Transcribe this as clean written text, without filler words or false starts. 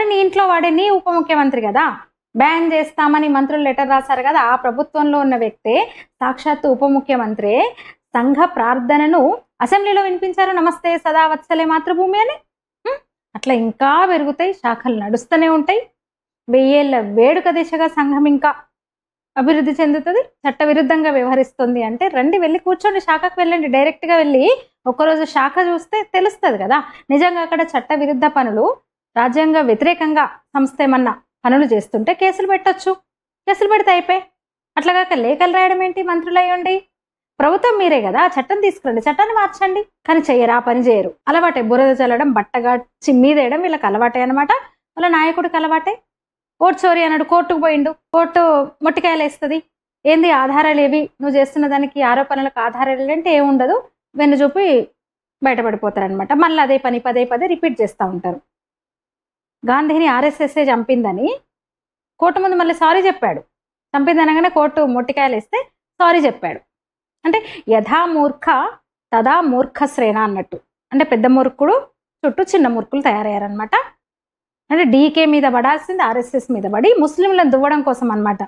మరి నీ ఇంట్లో వాడే నీ ఉప ముఖ్యమంత్రి కదా, బ్యాన్ చేస్తామని మంత్రులు లెటర్ రాశారు కదా, ఆ ప్రభుత్వంలో ఉన్న వ్యక్తే సాక్షాత్తు ఉప ముఖ్యమంత్రి సంఘ ప్రార్థనను అసెంబ్లీలో వినిపించారు, నమస్తే సదా వత్సలే మాతృభూమి అని. అట్లా ఇంకా పెరుగుతాయి, శాఖలు నడుస్తూనే ఉంటాయి. 1000 ఏళ్ల వేడుక దిశగా సంఘం ఇంకా అభివృద్ధి చెందుతుంది. చట్టవిరుద్ధంగా వ్యవహరిస్తుంది అంటే రండి, వెళ్ళి కూర్చోండి, శాఖకు వెళ్ళండి, డైరెక్ట్గా వెళ్ళి ఒక్కరోజు శాఖ చూస్తే తెలుస్తుంది కదా. నిజంగా అక్కడ చట్టవిరుద్ధ పనులు, రాజ్యాంగ వ్యతిరేకంగా సంస్థ ఏమన్నా పనులు చేస్తుంటే కేసులు పెట్టొచ్చు, కేసులు పెడితే అయిపోయి. అట్లాగాక లేఖలు రాయడం ఏంటి? మంత్రులు అయ్యండి, ప్రభుత్వం మీరే కదా, చట్టం తీసుకురండి, చట్టాన్ని మార్చండి. కానీ చెయ్యరా, పని చేయరు. అలవాటే బురద చల్లడం, బట్టగా చిమ్మీదేయడం వీళ్ళకి అలవాటే అనమాట. వాళ్ళ నాయకుడికి అలవాటే. కోర్టు చోరీ అన్నాడు, కోర్టుకు పోయిండు, కోర్టు మొట్టికాయలు వేస్తుంది. ఏంది ఆధారాలు ఏవి, నువ్వు చేస్తున్న దానికి ఆరోపణలకు ఆధారాలు అంటే ఏముండదు, వెన్ను చూపి బయటపడిపోతారనమాట. మళ్ళీ అదే పని పదే పదే రిపీట్ చేస్తూ ఉంటారు. గాంధీని ఆర్ఎస్ఎస్ఏ చంపిందని కోర్టు ముందు మళ్ళీ సారీ చెప్పాడు. చంపిందనగానే కోర్టు మొట్టికాయలు వేస్తే సారీ చెప్పాడు. అంటే యథా మూర్ఖ తదా మూర్ఖ శ్రేణ అన్నట్టు. అంటే పెద్ద మూర్ఖుడు చుట్టూ చిన్న మూర్ఖులు తయారయ్యారనమాట. అంటే డీకే మీద పడాల్సింది ఆర్ఎస్ఎస్ మీద పడి ముస్లింలను దువ్వడం కోసం అనమాట.